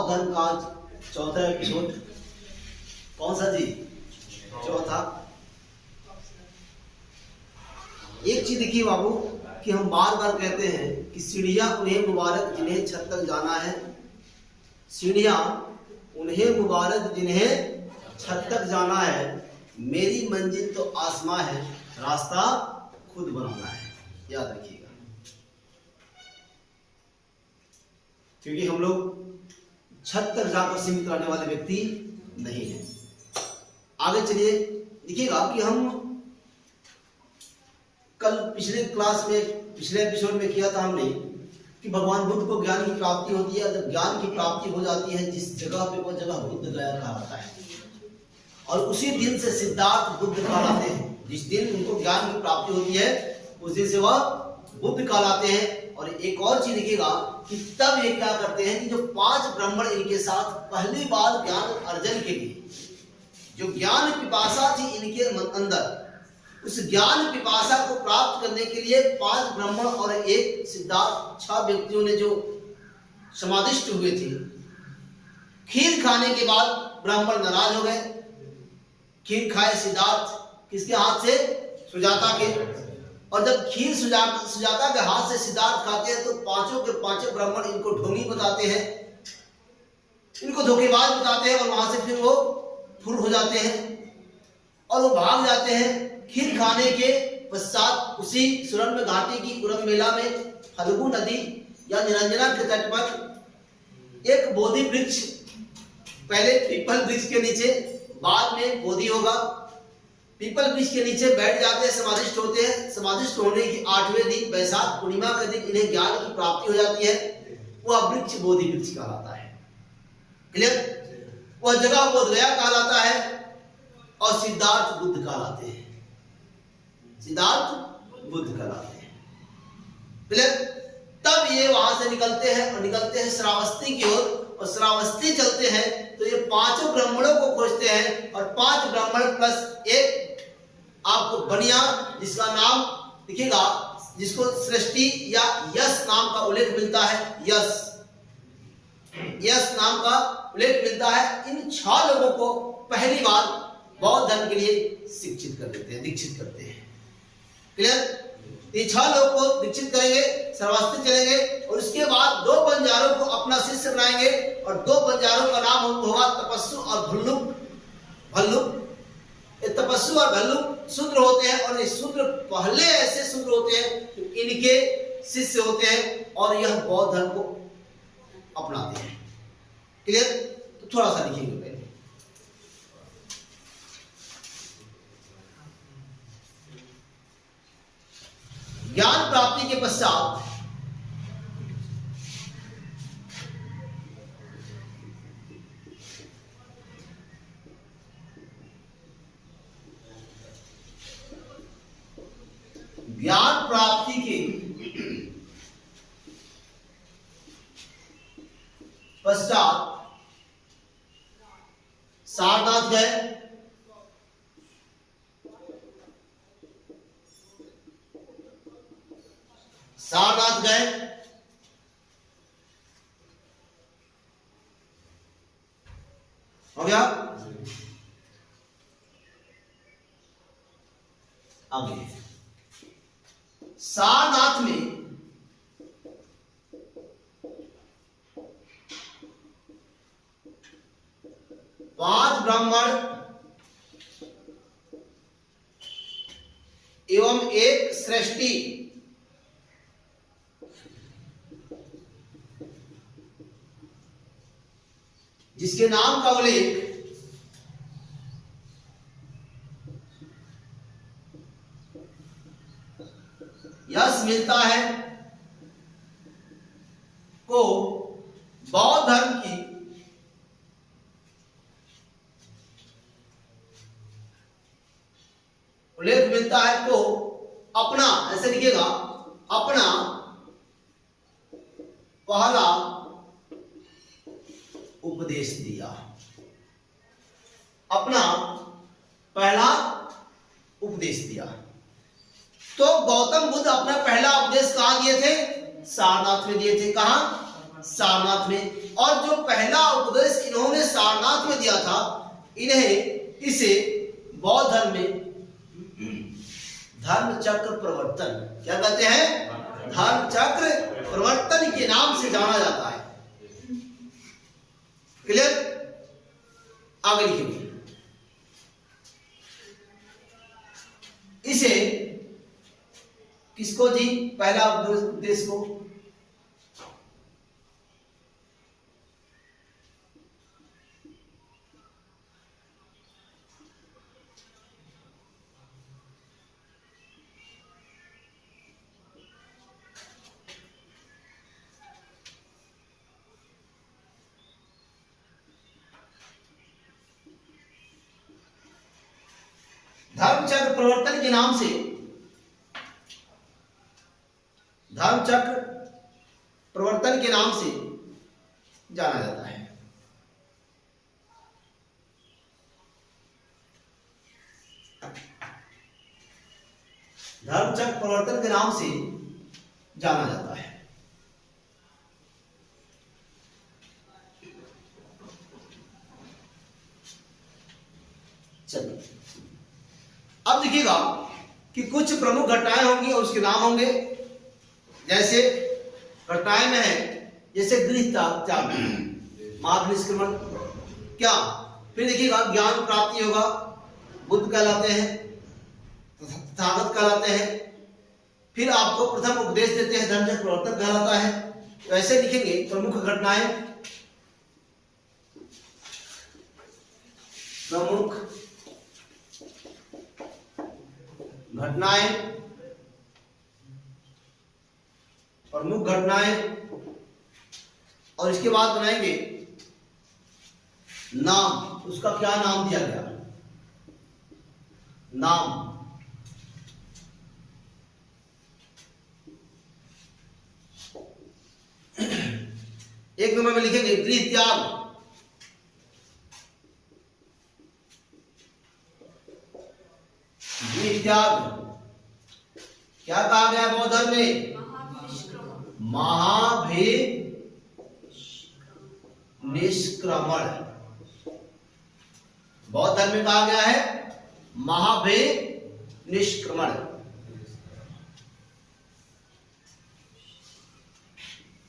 बौद्ध धर्म का चौथा एपिसोड। कौन सा जी? चौथा। एक चीज देखिए बाबू कि हम बार बार कहते हैं कि सीढ़ियां उन्हें मुबारक जिन्हें छत तक जाना है। सीढ़ियां उन्हें मुबारक जिन्हें छत तक जाना है। मेरी मंजिल तो आसमां है, रास्ता खुद बनाना है। याद रखिएगा, क्योंकि हम लोग छत तक जाकर सीमित रहने वाले व्यक्ति नहीं हैं। आगे चलिए, देखिएगा कि हम कल पिछले एपिसोड में किया था हमने कि भगवान बुद्ध को ज्ञान की प्राप्ति होती है। जब ज्ञान की प्राप्ति हो जाती है, जिस जगह पे वो जगह बुद्ध गया कहलाता है, और उसी दिन से सिद्धार्थ बुद्ध कहलाते हैं। जिस दिन उनको ज्ञान की प्राप्ति होती है उस दिन से वह बुद्ध कहलाते हैं। और एक और चीज देखिएगा कि तब ये क्या करते हैं कि जो 5 ब्राह्मण इनके साथ पहली बार ज्ञान अर्जन के लिए, जो ज्ञान पिपासा थी इनके अंदर, उस ज्ञान पिपासा को प्राप्त करने के लिए 5 ब्राह्मण और एक सिद्धार्थ, 6 व्यक्तियों ने जो समादिष्ट हुए थे। खीर खाने के बाद ब्राह्मण नाराज हो गए। खीर खाए सिद्धार्थ किसके हाथ से? सुजाता के। और जब खीर सुजाता के हाथ से सिद्धार्थ खाते हैं तो पांचों के पांचों ब्राह्मण इनको ढोंगी बताते हैं, इनको धोखेबाज बताते हैं, और वहां से फिर वो फुर हो जाते हैं और वो भाग जाते हैं। खीर खाने के पश्चात उसी सुरम्य घाटी की उरम मेला में फल्गु नदी या निरंजना के तट पर एक बोधि वृक्ष, पहले पीपल वृक्ष के नीचे, बाद में बोधि होगा, पीपल वृक्ष के नीचे बैठ जाते हैं, समाधिष्ट होते हैं। समाधिष्ट होने की 8वें दिन वैशाख पूर्णिमा के दिन इन्हें ज्ञान की प्राप्ति हो जाती है। वह वृक्ष बोधि वृक्ष कहलाता है। क्लियर? वह जगह बोध गया कहलाता है और सिद्धार्थ बुद्ध कहलाते हैं। सिद्धार्थ बुद्ध कहलाते हैं। क्लियर? तब ये वहां से निकलते हैं और निकलते हैं श्रावस्ती की ओर, और श्रावस्ती चलते हैं तो ये 5 ब्राह्मणों को खोजते हैं, और 5 ब्राह्मण प्लस एक आपको बनिया, जिसका नाम लिखिएगा, जिसको सृष्टि या यश नाम का उल्लेख मिलता है। यश नाम का उल्लेख मिलता है। इन 6 लोगों को पहली बार बौद्ध धर्म के लिए शिक्षित कर देते हैं, दीक्षित करते हैं। क्लियर? ये 6 लोग को दीक्षित करेंगे, श्रावस्ती चलेंगे, और उसके बाद 2 बंजारों को अपना शिष्य बनाएंगे, और 2 बंजारों का नाम होगा तपस्सु और भल्लुक। ये तपस्सु और भल्लुक शूद्र होते हैं, और ये शूद्र पहले ऐसे शूद्र होते हैं जो इनके शिष्य होते हैं, और यह बौद्ध धर्म को अपनाते हैं। क्लियर? तो थोड़ा सा लिखेंगे पहले। ज्ञान प्राप्ति के पश्चात सारनाथ गए। सारनाथ गए, हो गया। आगे सारनाथ में पांच ब्राह्मण एवं एक सृष्टि जिसके नाम का उल्लेख यश मिलता है को बौद्ध धर्म की उल्लेख मिलता है को अपना, ऐसे लिखिएगा, अपना पहला उपदेश दिया। अपना पहला उपदेश दिया। तो गौतम बुद्ध अपना पहला उपदेश कहां दिए थे? सारनाथ में दिए थे। कहां? सारनाथ में। और जो पहला उपदेश इन्होंने सारनाथ में दिया था, इन्हें इसे बौद्ध धर्म में धर्म चक्र प्रवर्तन, क्या कहते हैं, धर्म चक्र प्रवर्तन के नाम से जाना जाता है। क्लियर? आगे लिखेंगे इसे, किसको जी, पहला उपदेश को, धर्मचक्र प्रवर्तन के नाम से, धर्मचक्र प्रवर्तन के नाम से जाना जाता है। धर्मचक्र प्रवर्तन के नाम से जाना जाता है। चलिए अब देखिएगा कि कुछ प्रमुख घटनाएं होंगी और उसके नाम होंगे। जैसे घटनाएं में है, जैसे गृह त्याग, मार्ग निष्क्रमण, क्या, फिर देखिएगा ज्ञान प्राप्ति होगा, बुद्ध कहलाते हैं, तथागत कहलाते हैं। फिर आपको प्रथम उपदेश देते हैं, धर्मचक्र प्रवर्तन कहलाता है। तो ऐसे लिखेंगे प्रमुख घटनाएं, प्रमुख घटनाएं, प्रमुख घटनाएं, और इसके बाद बनाएंगे नाम, उसका क्या नाम दिया गया, नाम। एक नंबर में लिखेंगे गृह त्याग, गृह त्याग क्या कहा गया बौद्ध धर्म में, निष्क्रमण। बौद्ध धर्म में कहा गया है निष्क्रमण।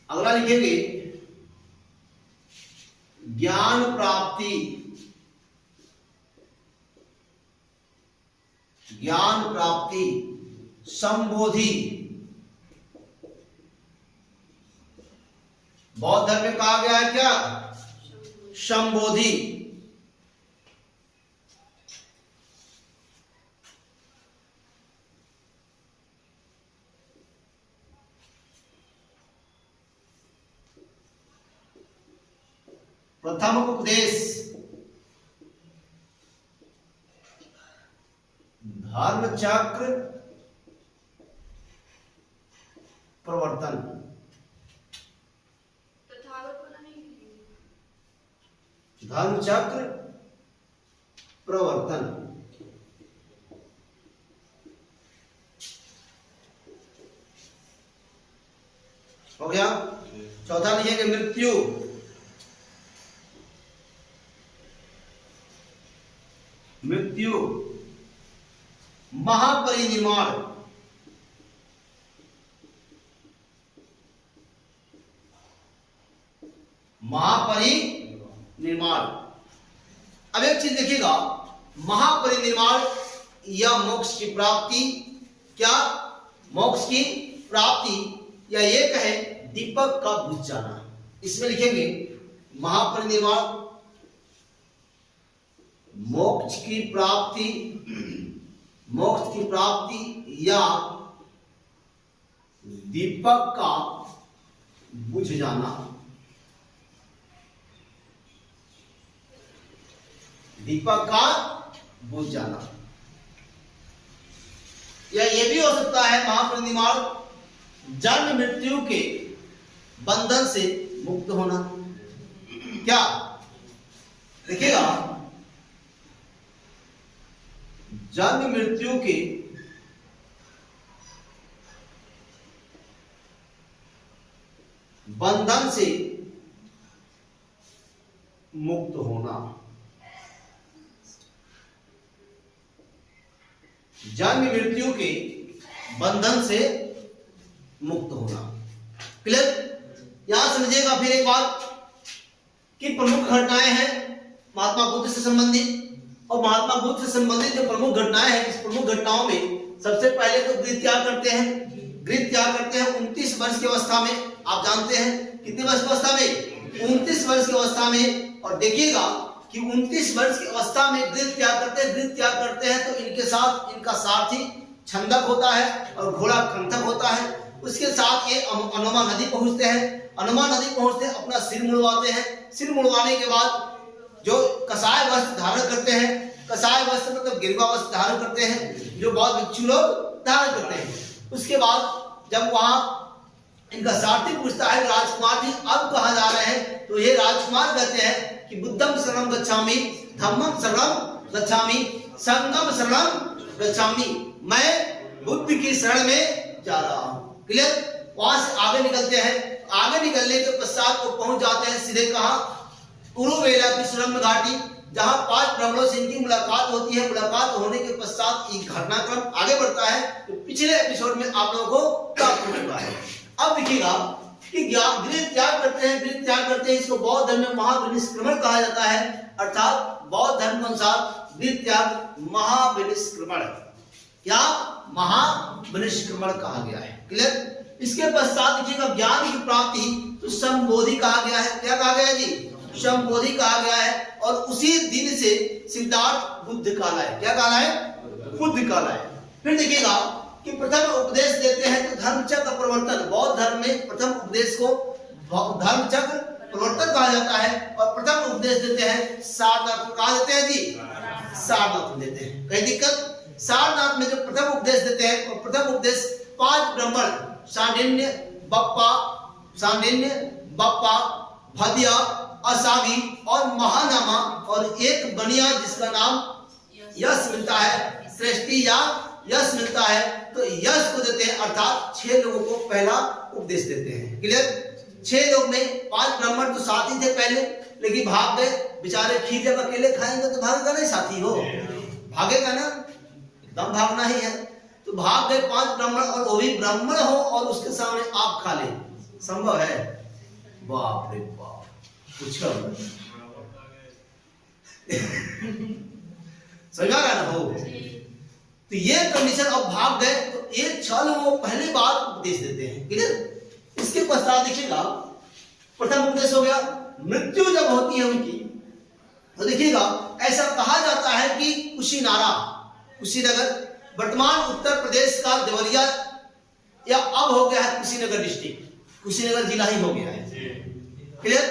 अगला लिखेंगे ज्ञान प्राप्ति, ज्ञान प्राप्ति, संबोधि। बौद्ध धर्म में कहा गया है क्या, संबोधि। प्रथम उपदेश धर्मचक्र प्रवर्तन, धर्मचक्र प्रवर्तन। हो गया। चौथा लिखेंगे मृत्यु, मृत्यु महापरिनिर्वाण, महापरिनिर्वाण। अब एक चीज देखिएगा, महापरिनिर्वाण या मोक्ष की प्राप्ति, क्या, मोक्ष की प्राप्ति, या ये कहे दीपक का बुझ जाना। इसमें लिखेंगे महापरिनिर्वाण, मोक्ष की प्राप्ति, मोक्ष की प्राप्ति या दीपक का बुझ जाना, दीपक का बुझ जाना। या ये भी हो सकता है महापरिनिर्वाण जन्म मृत्यु के बंधन से मुक्त होना। क्या लिखेगा, जन्म मृत्यु के बंधन से मुक्त होना। जन्म मृत्यु के बंधन से मुक्त होना। क्लियर? यहां समझिएगा फिर एक बात कि प्रमुख घटनाएं हैं महात्मा बुद्ध से संबंधित, और महात्मा बुद्ध से संबंधित जो प्रमुख घटनाएं हैं, इस प्रमुख घटनाओं में सबसे पहले तो गृह त्याग करते हैं। गृह त्याग करते हैं 29 वर्ष की अवस्था में। आप जानते हैं कितने वर्ष की अवस्था में? 29 वर्ष की अवस्था में। और देखिएगा कि 29 वर्ष की अवस्था में गृह त्याग करते हैं। गृह त्याग करते हैं तो इनके साथ इनका सारथी छंदक होता है और घोड़ा कंथक होता है। उसके साथ ये अनुमा नदी पहुंचते हैं। अनुमा नदी पहुंचते अपना सिर मुड़वाते हैं। सिर मुड़वाने के बाद जो कसाय वस्त्र धारण करते हैं, कसाय वस्त्र मतलब गिरवा वस्त्र धारण करते हैं, जो बहुत भिक्षु लोग धारण करते हैं। उसके बाद जब वहां इनका सारथी पूछता है राजकुमार जी अब कहां जा रहे हैं, तो ये राजकुमार कहते हैं कि बुद्धम शरणं गच्छामि, धम्मं शरणं गच्छामि, संघं शरणं गच्छामि। मैं बुद्ध की शरण में जा रहा हूं। क्लियर? वहां से आगे निकलते हैं। आगे निकलने के पश्चात वो पहुंच जाते हैं सीधे कहां? उरुवेला की सुरम्य घाटी, जहां 5 ब्राह्मणों से इनकी मुलाकात होती है। मुलाकात होने के पश्चात एक घटनाक्रम आगे बढ़ता है तो पिछले एपिसोड में आप लोगों को प्राप्त हो चुका है। अब देखिएगा कि गृह त्याग करते हैं। गृह त्याग करते हैं, इसको बौद्ध धर्म में महाविनिष्क्रमण कहा जाता है। अर्थात बौद्ध धर्म के अनुसार गृह त्याग महाविनिष्क्रमण, क्या महाविनिष्क्रमण कहा गया है। क्लियर? इसके पश्चात देखिएगा ज्ञान की प्राप्ति तो संबोधि कहा गया है। क्या कहा गया है जी? संबोधि कहा गया है। और उसी दिन से सिद्धार्थ बुद्ध काला है। क्या काला है? बुद्ध काला है। फिर देखिएगा कि प्रथम उपदेश देते हैं तो धर्मचक्र प्रवर्तन। बौद्ध धर्म में प्रथम उपदेश को धर्मचक्र प्रवर्तन कहा जाता है। और प्रथम उपदेश देते हैं सारनाथ। कहा देते हैं जी? सारनाथ देते हैं। कहीं दिक्कत? सारनाथ में जो प्रथम उपदेश देते हैं, और प्रथम उपदेश 5 ब्राह्मण सांडिन्य, बप्पा, भदिया, असागी और महानामा और एक बनिया जिसका नाम यश मिलता है, सृष्टि या यश मिलता है, तो यश को देते हैं। अर्थात 6 लोगों को पहला उपदेश देते हैं। क्लियर? 6 लोग में 5 ब्राह्मण तो साथी थे पहले, लेकिन भाग गए बेचारे। खीर जब अकेले खाएंगे तो भागेगा नहीं, साथी हो भागेगा ना, एकदम भागना ही है। तो भाग गए 5 ब्राह्मण, और वो भी ब्राह्मण हो और उसके सामने आप खा ले, संभव है? बाप रे बाप, पूछो समझा ना हो। तो ये कंडीशन, अब भाग गए तो एक 6 लोगों को पहली बार उपदेश देते हैं। क्लियर? इसके पश्चात देखिएगा प्रथम उपदेश हो गया। मृत्यु जब होती है उनकी तो देखिएगा ऐसा कहा जाता है कि कुशीनगर वर्तमान उत्तर प्रदेश का देवरिया या अब हो गया है कुशीनगर डिस्ट्रिक्ट, कुशीनगर जिला ही हो गया है। क्लियर?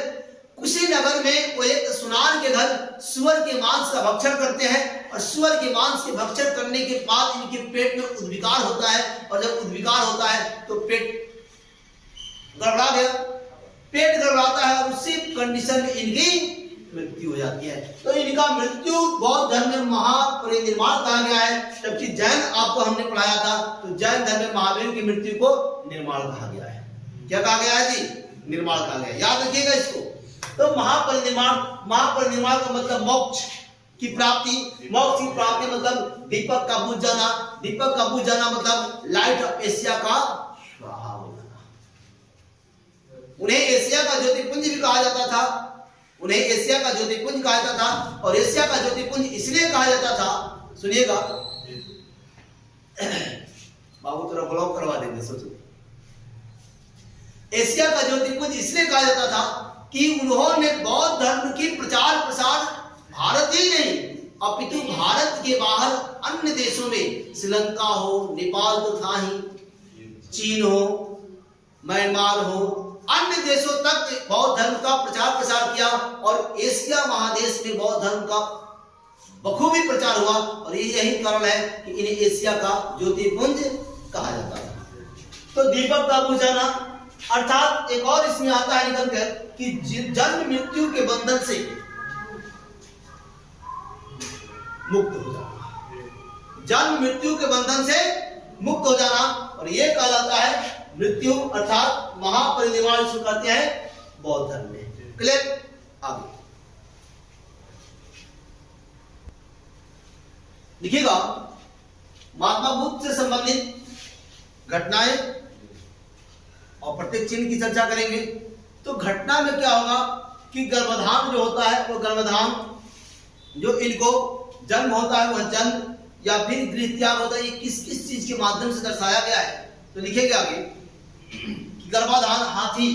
कुशीनगर में वो एक सुनार के घर सुअर के मांस का भक्षण करते हैं, और सुअर के मांस के भक्षण करने के बाद इनके पेट में उद्विकार होता है, और जब उद्विकार होता है तो पेट गड़बड़ा गया। पेट गड़बड़ाता है और उसी कंडीशन में इनकी मृत्यु हो जाती है। तो इनका मृत्यु बौद्ध धर्म में महापरिनिर्वाण कहा गया है। जबकि जैन आपको हमने पढ़ाया था तो जैन धर्म में महावीर की मृत्यु को निर्माण कहा गया है। क्या कहा गया है जी? निर्माण कहा गया। याद रखिएगा इसको। तो महापरिनिर्वाण का मतलब मोक्ष की प्राप्ति। मोक्ष की प्राप्ति मतलब दीपक का बुझ जाना। दीपक का बुझ जाना मतलब लाइट ऑफ एशिया का स्वाहा हो जाना। उन्हें एशिया का ज्योतिपुंज भी कहा जाता था। उन्हें एशिया का ज्योतिपुंज कहा जाता था। और एशिया का ज्योतिपुंज इसलिए कहा जाता था, सुनिएगा बाबू थोड़ा ब्लॉक करवा देंगे, सोचो। एशिया का ज्योतिपुंज इसलिए कहा जाता था कि उन्होंने बौद्ध धर्म की प्रचार प्रसार भारत ही नहीं अपितु भारत के बाहर अन्य देशों में, श्रीलंका हो, नेपाल तो था ही, चीन हो, म्यांमार हो, अन्य देशों तक बौद्ध धर्म का प्रचार प्रसार किया। और एशिया महादेश में बौद्ध धर्म का बखूबी प्रचार हुआ। और यही कारण है कि इन्हें एशिया का ज्योतिपुंज कहा जाता है। तो दीपक का बुझाना अर्थात एक और इसमें आता है निकल कर कि जन्म मृत्यु के बंधन से मुक्त हो जाना। जन्म मृत्यु के बंधन से मुक्त हो जाना। और यह कहा जाता है मृत्यु अर्थात महापरिनिर्वाण इसको कहते हैं बौद्ध धर्म में। क्लियर? आगे लिखिएगा महात्मा बुद्ध से संबंधित घटनाएं और प्रत्येक चिन्ह की चर्चा करेंगे। तो घटना में क्या होगा कि गर्भाधान जो होता है वो गर्भाधान जो इनको जन्म होता है वह जन्म या फिर गृह त्याग होता है, ये किस किस चीज के माध्यम से दर्शाया गया है। तो लिखेंगे आगे कि गर्भाधान हाथी,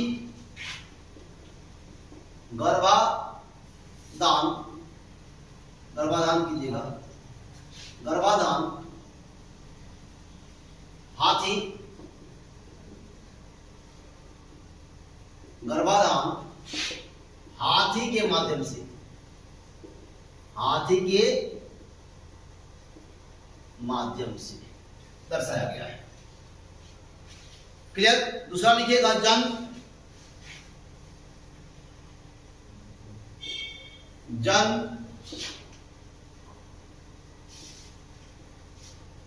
गर्भाधान कीजिएगा, गर्भाधान हाथी, गर्भाधान हाथी के माध्यम से, हाथी के माध्यम से दर्शाया गया है। क्लियर? दूसरा लिखिएगा जन्म,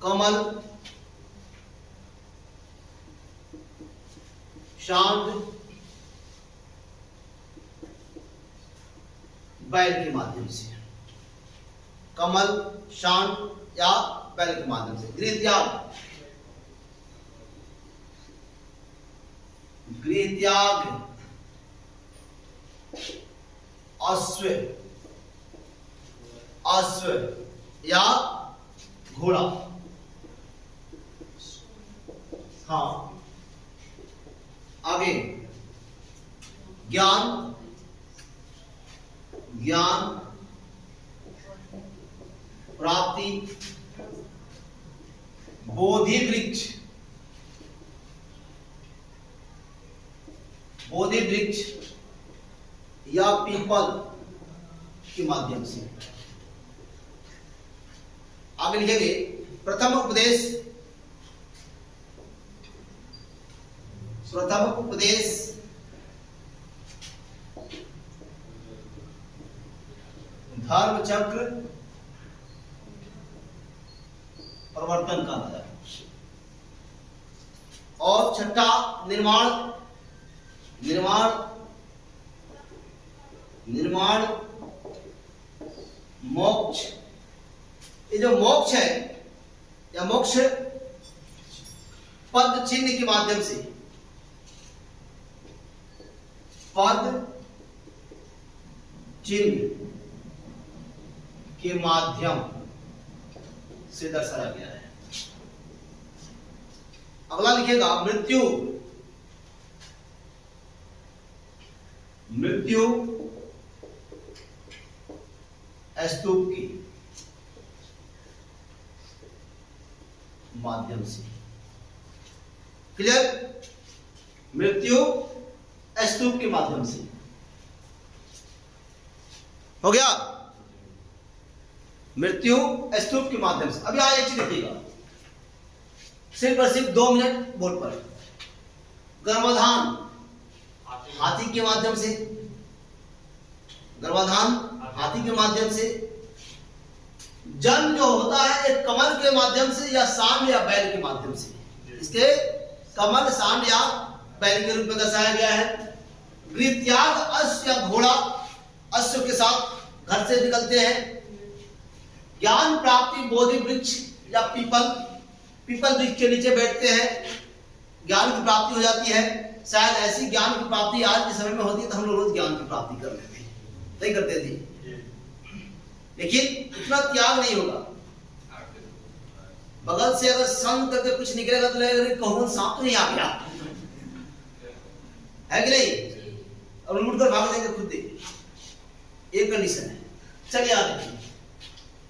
कमल, शांत, बैल के माध्यम से, कमल, शांत या बैल के माध्यम से। गृह त्याग, अश्व या घोड़ा। हाँ, आगे ज्ञान, प्राप्ति, बोधि वृक्ष या पीपल के माध्यम से। आगे लिखेंगे प्रथम उपदेश, धर्म चक्र प्रवर्तन का है। और छठा निर्माण, मोक्ष। ये जो मोक्ष है या मोक्ष पद चिन्ह के माध्यम से, पद चिन्ह के माध्यम से दर्शाया गया है। अगला लिखेगा मृत्यु, स्तूप की माध्यम से। क्लियर? मृत्यु स्तूप के माध्यम से हो गया। मृत्यु स्तूप के माध्यम से। अभी आगे चीज लिखिएगा, सिर्फ और सिर्फ 2 मिनट बोर्ड पर। गर्भाधान हाथी के माध्यम से, गर्भाधान हाथी के माध्यम से। जन्म जो होता है एक कमल के माध्यम से या सांड या बैल के माध्यम से। इसके कमल, सांड या बैल के रूप में दर्शाया गया है। गृह त्याग अश्व या घोड़ा, अश्व के साथ घर से निकलते हैं। ज्ञान प्राप्ति बोधि वृक्ष या पीपल वृक्ष के नीचे बैठते हैं, ज्ञान की प्राप्ति हो जाती है। शायद ऐसी ज्ञान की प्राप्ति आज के समय में होती है तो हम लोग रोज ज्ञान की प्राप्ति कर लेते हैं, नहीं करते थे। लेकिन इतना त्याग नहीं होगा। बगल से अगर संग करके कुछ निकलेगा तो लगेगा कौन सांप तो नहीं आ गया, है कि नहीं? और मुड़कर भाग देंगे खुद देखिए, एक कंडीशन है। चलिए आगे।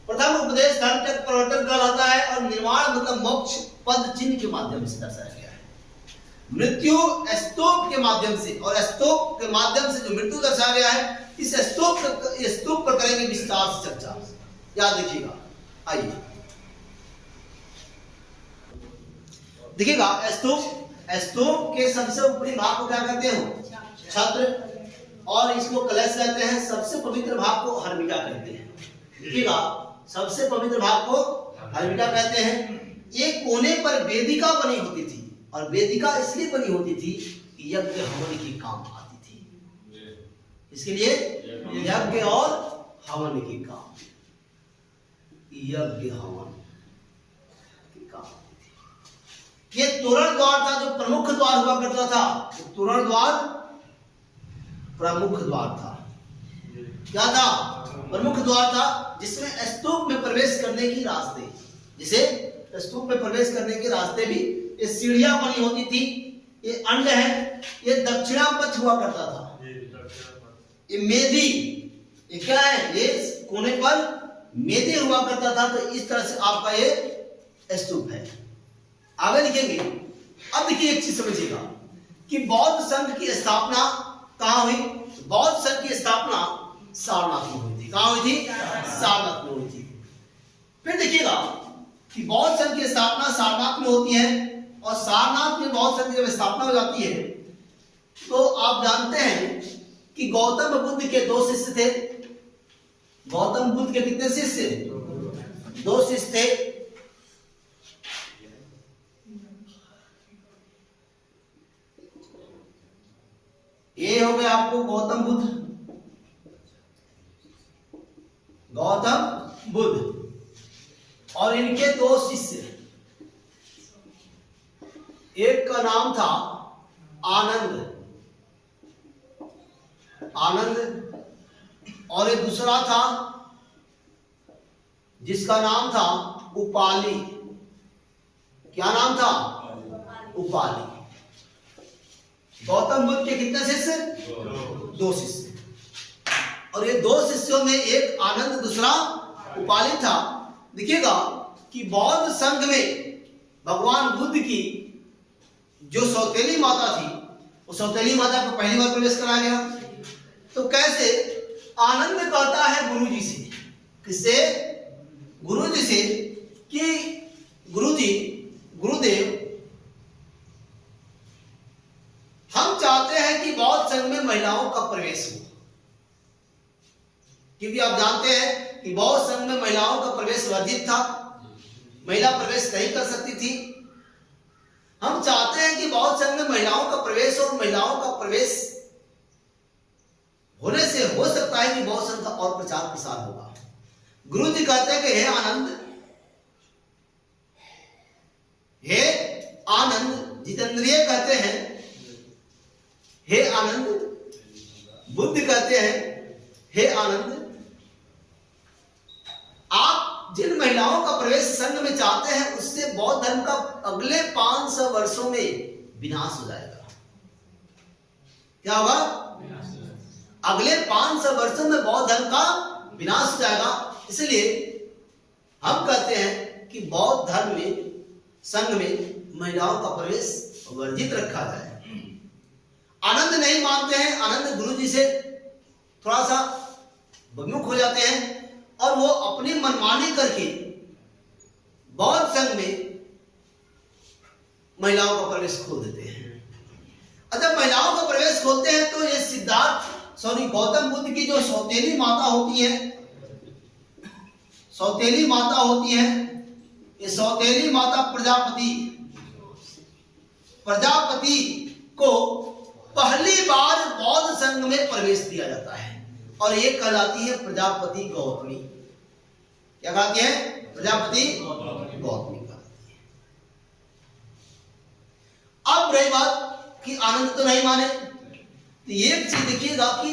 प्रथम उपदेश धर्म चक्र प्रवर्तन का रहता है और निर्माण मतलब मोक्ष पद चिन्ह के माध्यम से दर्शाया गया है। मृत्यु स्तूप के माध्यम से, और स्तूप के माध्यम से जो मृत्यु दर्शाया गया है, इस स्तूप पर करेंगे विस्तार से चर्चा, याद रखिएगा। आइए देखिएगा, स्तूप के सबसे ऊपरी भाग को क्या कहते हैं? छत्र, और इसको कलश कहते हैं। सबसे पवित्र भाग को हर्मिका कहते हैं। देखिएगा, सबसे पवित्र भाग को हर्मिका कहते हैं। एक कोने पर वेदिका बनी होती थी और वेदिका इसलिए बनी होती थी कि यज्ञ हवन की काम आती थी। इसके लिए यज्ञ और हवन की काम, यज्ञ हवन की काम आती थी। ये तोरण द्वार था जो प्रमुख द्वार हुआ करता था। तोरण द्वार प्रमुख द्वार था। क्या था? प्रमुख द्वार था, जिसमें स्तूप में प्रवेश करने की रास्ते, जिसे स्तूप में प्रवेश करने के रास्ते भी ये सीढ़ियां बनी होती थी। ये अंड है, ये दक्षिणा पक्ष हुआ करता था। ये मेदी, ये क्या है? ये कोने पर मेदी हुआ करता था। तो इस तरह से आपका ये स्तूप है। आगे लिखेंगे। अब देखिए एक चीज समझिएगा कि बौद्ध संघ की स्थापना कहां हुई? बौद्ध संघ की स्थापना सारनाथ में हुई थी। कहां हुई थी? सारनाथ में हुई थी। फिर देखिएगा कि बौद्ध संघ की स्थापना सारनाथ में होती है, और सारनाथ में बौद्ध संघ की जब स्थापना हो जाती है तो आप जानते हैं कि गौतम बुद्ध के 2 शिष्य थे। गौतम बुद्ध के कितने शिष्य? 2 शिष्य थे। ये हो गया आपको गौतम बुद्ध, गौतम बुद्ध, और इनके 2 शिष्य। एक का नाम था आनंद, आनंद, और एक दूसरा था जिसका नाम था उपाली। क्या नाम था? उपाली। गौतम बुद्ध के कितने शिष्य? 2 शिष्य। और ये 2 शिष्यों में एक आनंद, दूसरा उपाली था। देखिएगा कि बौद्ध संघ में भगवान बुद्ध की जो सौतेली माता थी, वो सौतेली माता को पहली बार प्रवेश कराया गया। तो कैसे? आनंद कहता है गुरुजी से, किससे? गुरुजी से, कि गुरुजी, गुरुदेव, हम चाहते हैं कि बौद्ध संघ में महिलाओं का प्रवेश हो, क्योंकि आप जानते हैं कि बौद्ध संघ में महिलाओं का प्रवेश वर्जित था, महिला प्रवेश नहीं कर सकती थी। हम चाहते हैं कि बौद्ध संघ में महिलाओं का प्रवेश, और महिलाओं का प्रवेश होने से हो सकता है कि बौद्ध संघ का और प्रचार प्रसार होगा। गुरु जी कहते हैं कि हे आनंद, हे आनंद, जितेंद्रिय कहते हैं हे आनंद, बुद्ध कहते हैं हे आनंद, आप जिन महिलाओं का प्रवेश संघ में चाहते हैं उससे बौद्ध धर्म का अगले 500 वर्षों में विनाश हो जाएगा। क्या होगा? अगले 500 वर्षों में बौद्ध धर्म का विनाश हो जाएगा। इसलिए हम कहते हैं कि बौद्ध धर्म में, संघ में महिलाओं का प्रवेश वर्जित रखा जाए। आनंद नहीं मानते हैं। आनंद गुरु जी से थोड़ा सा विमुख हो जाते हैं और वो अपनी मनमानी करके बौद्ध संघ में महिलाओं का प्रवेश खोल देते हैं। जब महिलाओं का प्रवेश खोलते हैं तो ये गौतम बुद्ध की जो सौतेली माता होती है, सौतेली माता होती है, ये सौतेली माता प्रजापति को पहली बार बौद्ध संघ में प्रवेश दिया जाता है, और ये कहलाती है प्रजापति गौतमी। क्या कहती है? प्रजापति गौतमी कहलाती है। अब रही बात कि आनंद तो नहीं माने, तो एक चीज देखिएगा कि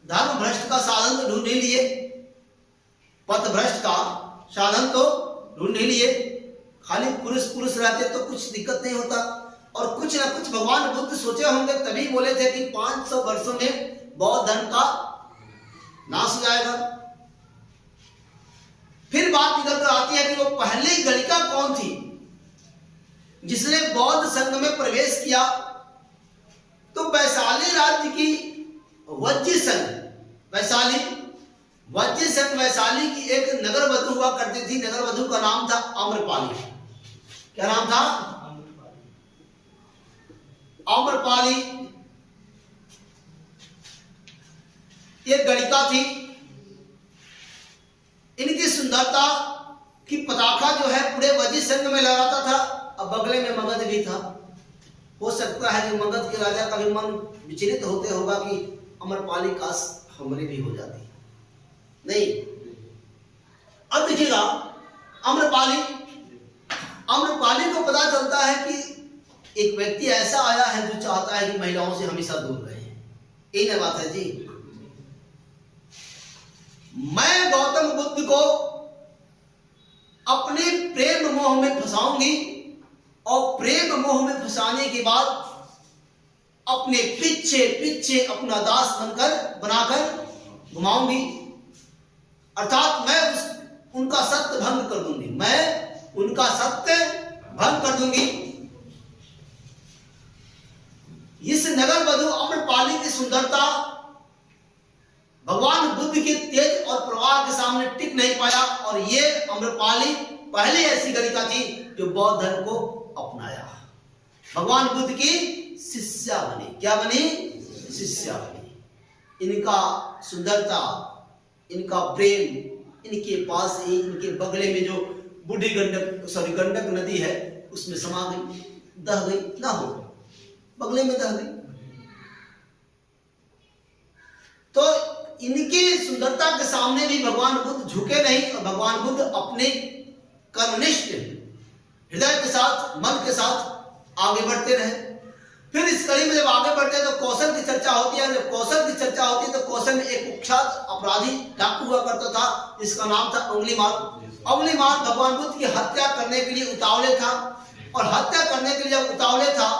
धर्म भ्रष्ट का साधन तो ढूंढ ही लिए, पथ भ्रष्ट का साधन तो ढूंढ ही लिए। खाली पुरुष रहते तो कुछ दिक्कत नहीं होता, और कुछ ना कुछ भगवान बुद्ध सोचे होंगे, तभी बोले थे कि 500 वर्षों में बौद्ध धर्म का नाश हो जाएगा। फिर बात निकल कर आती है कि वो पहली गणिका कौन थी जिसने बौद्ध संघ में प्रवेश किया? तो वैशाली राज्य की वज्जी संघ, वैशाली की एक नगर वधु हुआ करती थी। नगर वधु का नाम था आम्रपाली। क्या नाम था? आम्रपाली। ये गणिका थी। इनकी सुंदरता की पताका जो है पूरे वज्जी संघ में लहराता था, और बगले में मगध भी था। हो सकता है कि मगध के राजा का भी मन विचलित होते होगा कि अम्रपाली काश हमारी भी हो जाती, नहीं। अब देखिएगा, अम्रपाली को पता चलता है कि एक व्यक्ति ऐसा आया है जो चाहता है कि महिलाओं से हमेशा दूर रहे। यही ना बात है जी। मैं गौतम बुद्ध को अपने प्रेम मोह में फंसाऊंगी और प्रेम मोह में फंसाने के बाद अपने पीछे पीछे अपना दास बनाकर घुमाऊंगी, अर्थात मैं उनका सत्य भंग कर दूंगी, मैं उनका सत्य भंग कर दूंगी। इस नगर वधू अम्रपाली की सुंदरता भगवान बुद्ध के तेज और प्रवाह के सामने टिक नहीं पाया, और ये अम्रपाली पहले ऐसी गलिका थी जो बौद्ध धर्म को अपनाया, भगवान बुद्ध की शिष्या बनी। क्या बनी? शिष्या बनी। इनका सुंदरता, इनका प्रेम, इनके पास ही, इनके बगले में जो बूढ़ी गंडक नदी है उसमें समा गई, दह गई, ना हो बगले में दह गई। तो इनकी सुंदरता के सामने भी भगवान बुद्ध झुके नहीं, और भगवान बुद्ध अपने कर्मनिष्ठ हृदय के साथ, मन के साथ आगे बढ़ते रहे। फिर इस कड़ी में जब आगे बढ़ते हैं तो कौशल की चर्चा होती है। जब कौशल की चर्चा होती है तो कौशल में एक कुख्यात अपराधी डाकू हुआ करता था, इसका नाम था अंगुलीमाल। अंगुलीमाल भगवान बुद्ध की हत्या करने के लिए उतावले था, और हत्या करने के लिए जब उतावले था,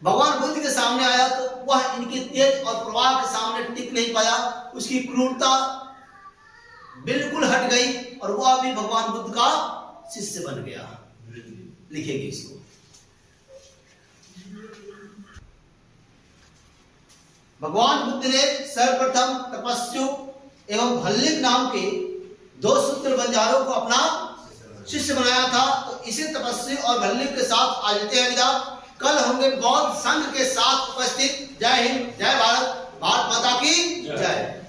भगवान बुद्ध के सामने आया तो वह इनकी तेज और प्रवाह के सामने टिक नहीं पाया, उसकी क्रूरता बिल्कुल हट गई, और वह भी भगवान बुद्ध का शिष्य बन गया। लिखेंगे इसको। भगवान बुद्ध ने सर्वप्रथम तपस्वी एवं भल्लिक नाम के 2 सूत्र बंजारों को अपना शिष्य बनाया था। तो इसी तपस्वी और भल्लिक के साथ आज लेते हैं विदा। कल होंगे बौद्ध संघ के साथ उपस्थित। जय हिंद, जय भारत, भारत माता की जय।